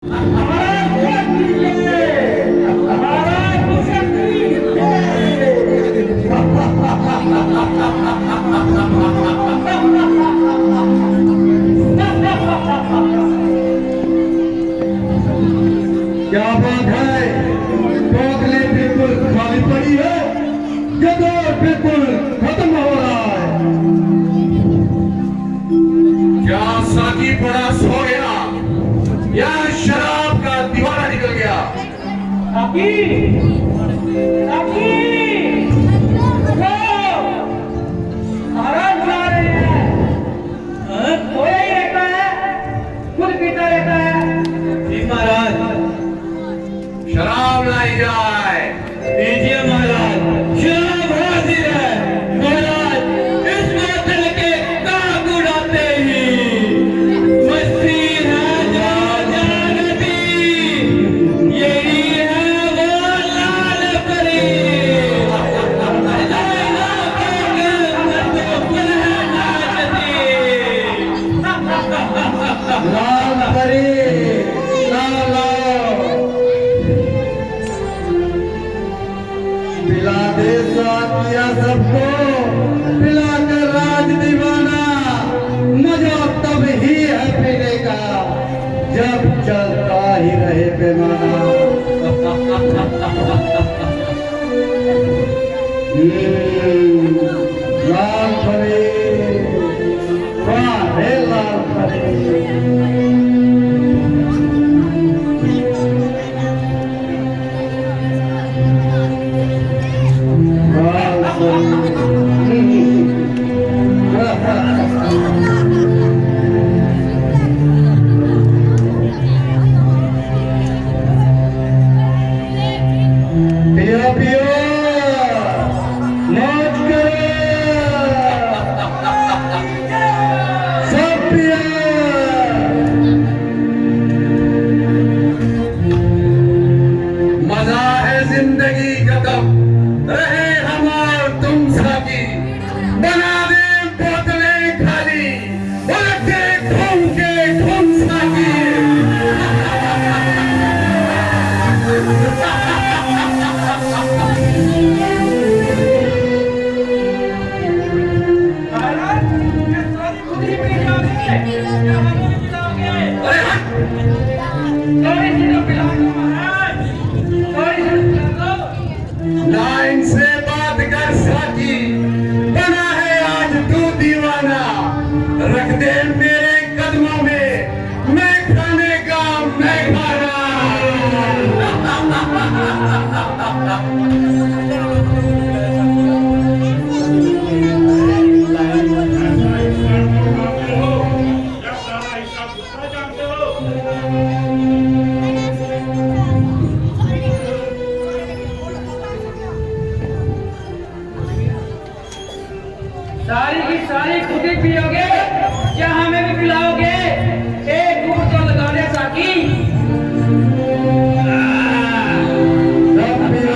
क्या बात है? बोतलें बिल्कुल खाली पड़ी है, जगह बिल्कुल खत्म हो रहा है। क्या साकी बड़ा सो गया या शराब का दीवाना निकल गया? साकी, साकी, महाराज बुला रहे हैं। सोया ही रहता है, खुद पीता रहता है। जी महाराज। शराब लाई जाए। दीजिए महाराज, शराब हाजिर है। महाराज, इस बोतल के दाग उड़ाते ही मस्ती है जो जानती, यही है वो लाल परी। लाल परी, पिला दे साथिया सबको, पिलाकर राज दीवाना। मजा तब ही है पीने का जब चलता ही रहे पैमाना। लाल परी, वाह रे लाल परी। पियो पियो, मौज करो, सब पियो। मजा है जिंदगी का तब रहे हम और तुम साकी, बना दे बोतलें खाली, उलटे घूम के घूम साकी। महाराज, ये सारी खुद ही पी जाओगे, क्या हमें पिलाओगे? अरे हट! थोड़ी सी तो पिला दो महाराज, थोड़ी सी पिला दो। लाइन से बात कर साकी, बना है आज तू दीवाना। रख दे मेरे कदमों में, मैं खाने का मैं खाना। सारी की सारी खुद ही पियोगे, क्या हमें भी पिलाओगे? एक घूंट तो लगा दे साकी। सब पियो।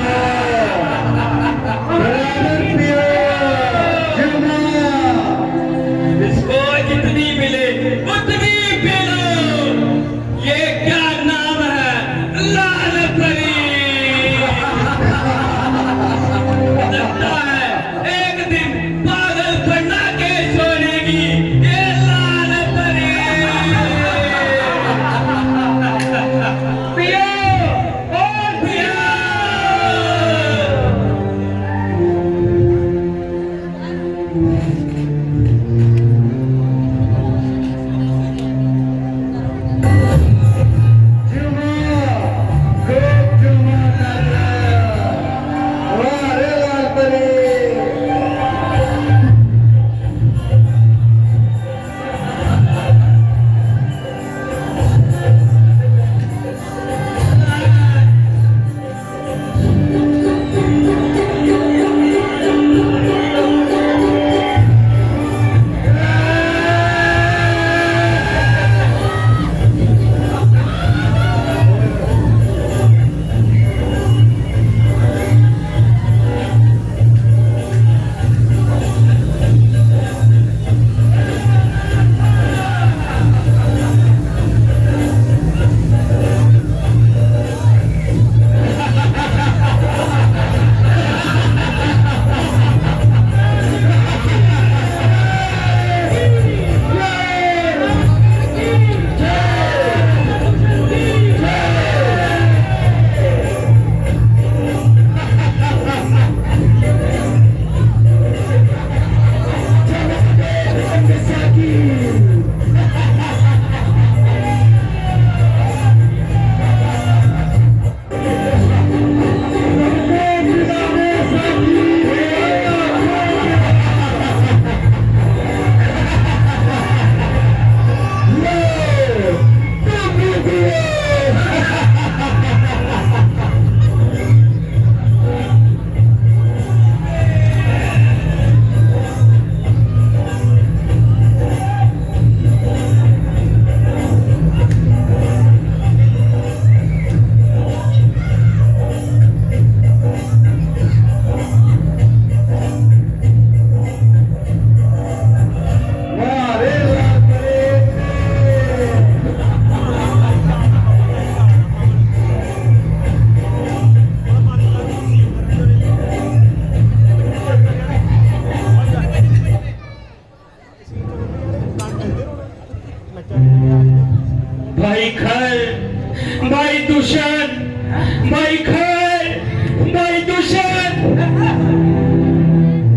भाई दुष्यंत, भाई खैर, भाई दुष्यंत।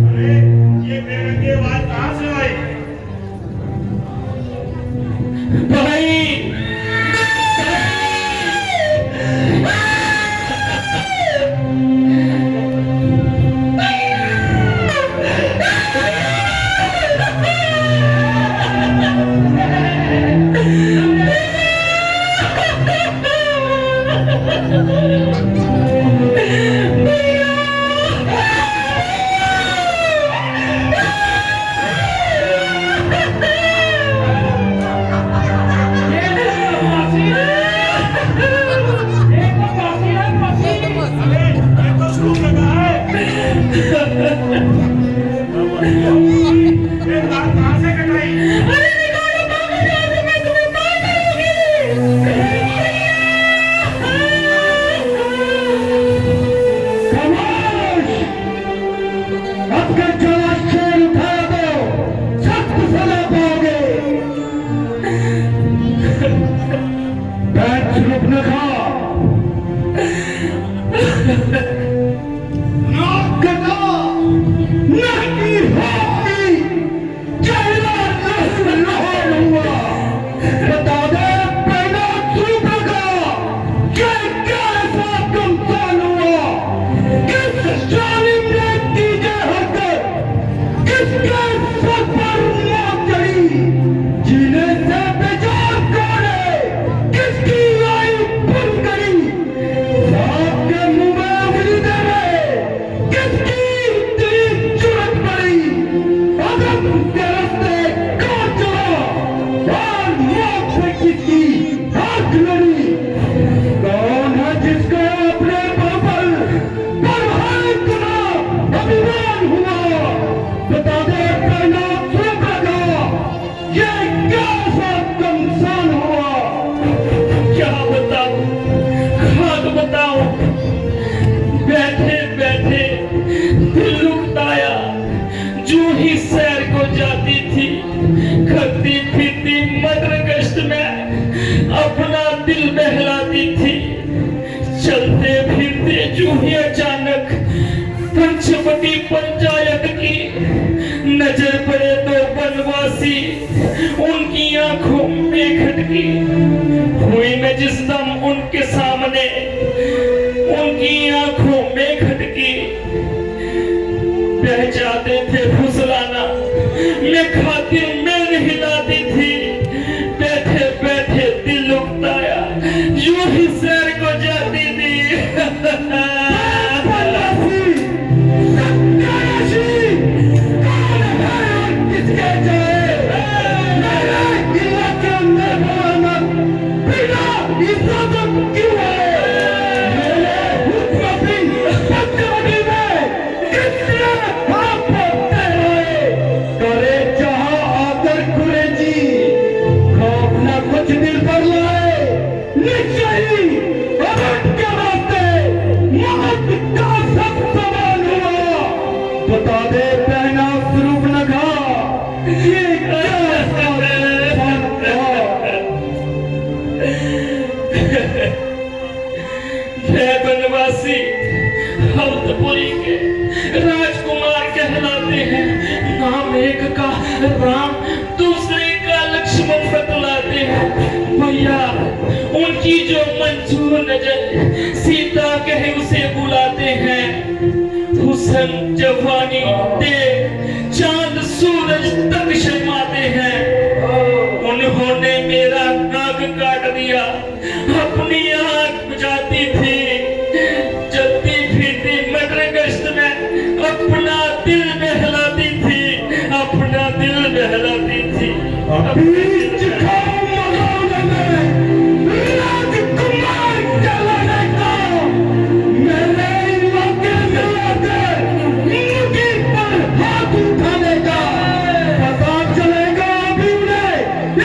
अरे ये बेरंगी आवाज कहाँ से आई? भाई अरे ये तो शुरू लगा है। ये बात कहाँ से कटाई? खामोश! अब के जलाशय उठा दो, सख्त सजा पाओगे। बैठ रुक न खा। गदा, नहीं होगी, चेहरा लहर हुआ। बता दे पहला सूप लगा, क्या ऐसा कमसान हुआ? किस जालिम ने की है हरकत? किसके सर पर मौत चढ़ी? जीने से बेजार कौन है? किसकी आयु बंद करी? सांप के मुंह में उंगली देवे, किसकी इतनी जुर्रत पड़ी? अदम के रास्ते कौन चला? और मौत से किसकी हाथ लड़ी? कौन है जिसको अपने बल पर इतना अभिमान हुआ? बता दे पहला सूप लगा, ये क्या ऐसा कमसान हुआ? क्या बताऊं, खाक बताऊं। बैठे बैठे दिल लुटाया, जो ही सैर को जाती थी, खती फिरती मकर गश्त में अपना दिल बहलाती थी। चलते फिरते जो ही अचानक पंचवटी पंचायत की नजर पड़े तो बनवासी उनकी आंखों में खटकी हुई। मैं जिस दम उनके सामने उनकी आंखों में खटकी, बह जाते थे फुसलाना, मैं खातिर में हिलाती थी। बैठे बैठे दिल उकताया, यूं ही सैर को जाती थी। बनवासी, सत्यानाशी, कौन है और किसके जाए? मेरे इलाके में बरामद बिना इजाजत क्यों है? मेरे हुक्म भी पंचवटी में किसने हाथ पकड़े हुए? करे जहां आकर कुरेजी, खौफ न कुछ दिल पर लाए। निश्चय ही अरब के रास्ते मौत का सब सवाल हुआ। बता दे पहना स्वरूप न खा, ये क्या कमसान था? मैं बनवासी हवतपुरी के राजकुमार कहलाते हैं। नाम एक का राम, दूसरे का लक्ष्मण बतलाते हैं। भैया उनकी जो मंजूर नजर सीता कहे उसे बुलाते हैं। हुस्न जवानी देख चांद सूरज तक शर्माते हैं। उन्होंने मेरा नाक काट दिया, अपनी आंख बुझाती थी। चलती फिरती मकर गश्त में अपना दिल बहलाती थी, अपना दिल बहलाती थी। बीच खाओ मगाने में राजकुमार कहलाने का। मेरे इलाके में आकर मुझे पर हाथ उठाने का। पता चलेगा अभी उन्हें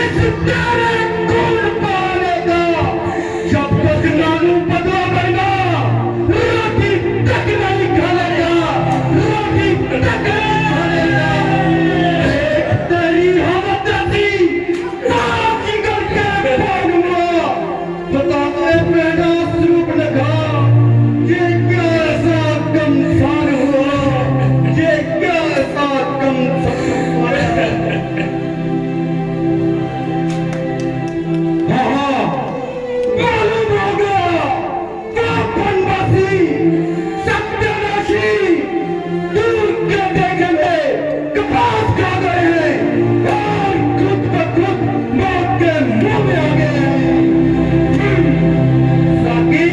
इस प्यारे कौन पाने का। अरे बेटा सूर्पनखा, ये क्या ऐसा कमसार हुआ, ये क्या ऐसा कमसार। हाँ, मालूम होगा क्या बनवासी सत्यानाशी दूर के देखेंगे कपास खा गए हैं और खुद ब खुद मौत के मुंह में आ गए हैं। साकी,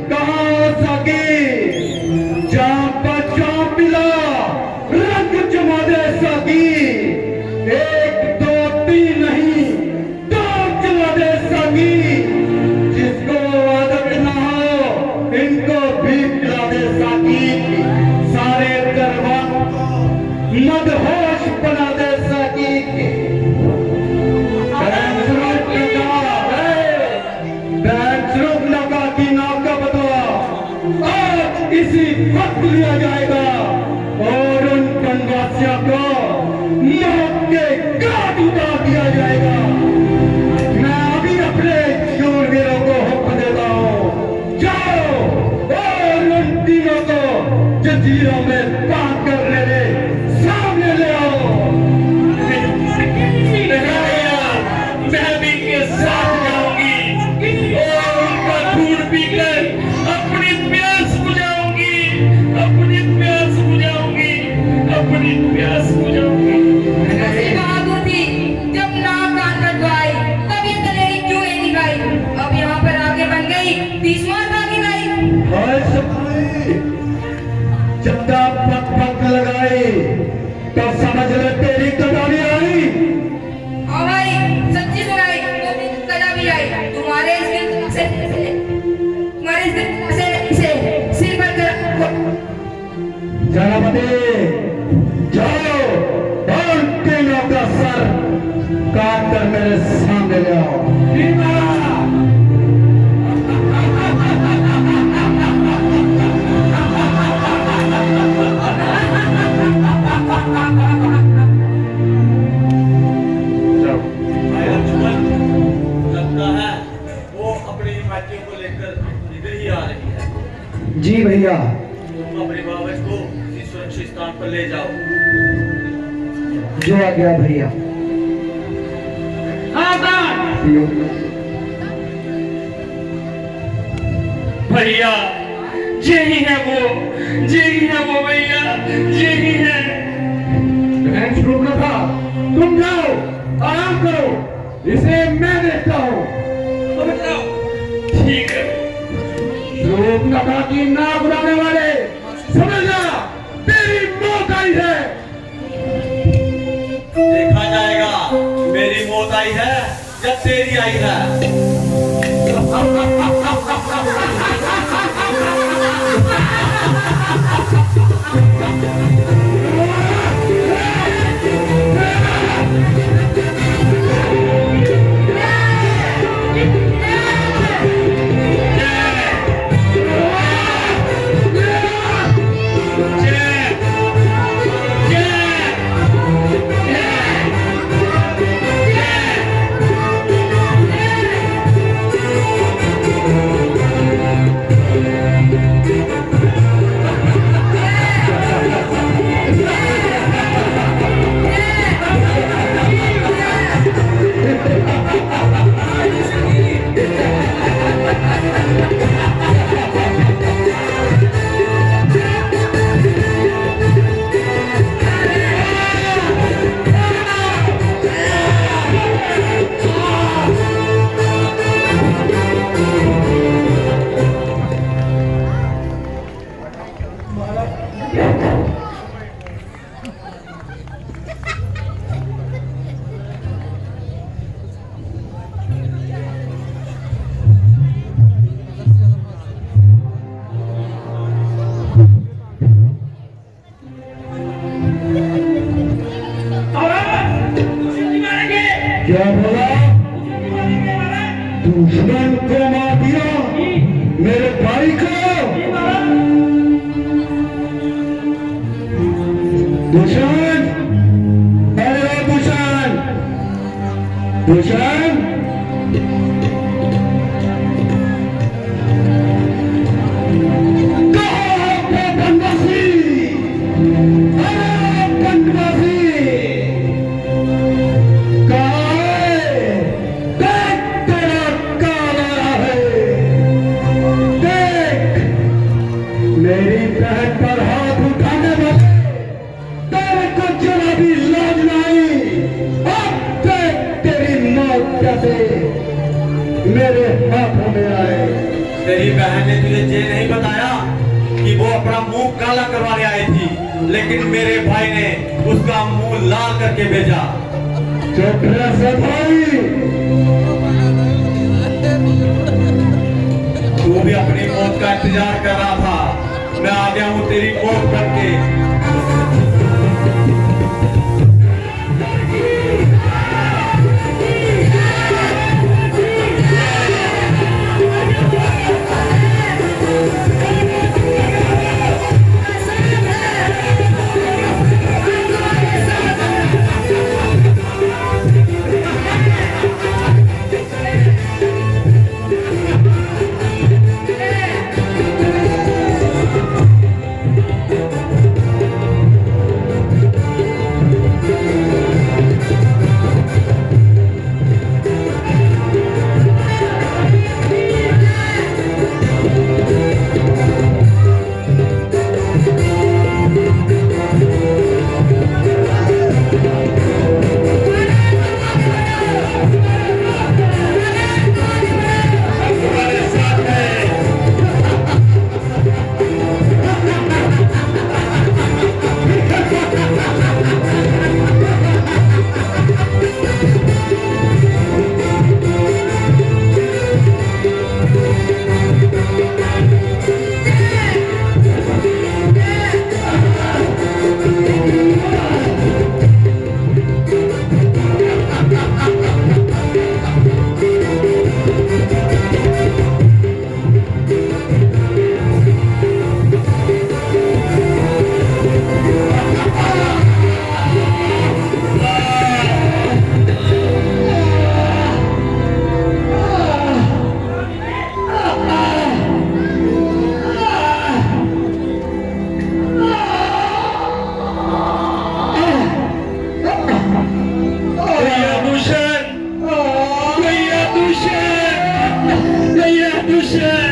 कहाँ हो साकी? जहाँ पर जहाँ पिला रंग जमा दे साकी। एक दो तीन नहीं, दो जमा दे साकी। जिसको आदत ना हो इनको भी पिला दे साकी। सारे दरबार मदहोश बना दे साकी। नौका की नौका बतवा आज इसी वक्त लिया जाएगा और उन बनवासियों को मौत के घाट उतार दिया जाएगा। मैं अभी अपने शूरवीरों को हुक्म देता हूँ, जाओ और उन तीनों को जंजीरों में बांध कर मेरे सामने ले आओ। मैं भी के साथ जाऊंगी और उनका खून पीकर अपनी प्यास बुझाऊंगी, अपनी प्यास बुझाऊंगी, अपनी प्यास बुझाऊंगी। ऐसी बहादुर थी, जब नाक कान कटवाई तब ये दलेरी क्यों नहीं दिखाई। अब यहाँ पर आगे बन गई 30वां ताकि गई। हाय सपने, जब तक पक पक लगाई तब समझ ले तेरी कदानी आई। हाँ भाई, सच्ची सुनाई तो भी कदा भी आई। तुम्हारे इस दिल से सिर पर कर जनपति, जाओ और तीनों का सर काट कर मेरे सामने ले आओ। लगता है वो अपनी बच्चियों को लेकर इधर ही आ रही है। जी भैया। तुम अपने बाबा को किसी सुरक्षित स्थान पर ले जाओ। जो आ गया भैया। भैया यही है वो, यही है वो भैया, यही है। था, तुम जाओ आराम करो, इसे मैं देखता हूँ। ठीक है। रूपनखा की नाक उड़ाने वाले समझ जा, तेरी मौत आई है। देखा जाएगा मेरी मौत आई है या तेरी आई है। क्या बोला? दुश्मन को मार दिया, मेरे भाई को। दुश्मन, अरे दुश्मन, दुश्मन, तेरी बहन ने तुझे ये नहीं बताया कि वो अपना मुंह काला करवाने आई थी, लेकिन मेरे भाई ने उसका मुंह लाल करके भेजा। चुप रह सफाई। तू भी अपनी मौत का इंतजार कर रहा था, मैं आ गया हूँ तेरी मौत करके। Dushan!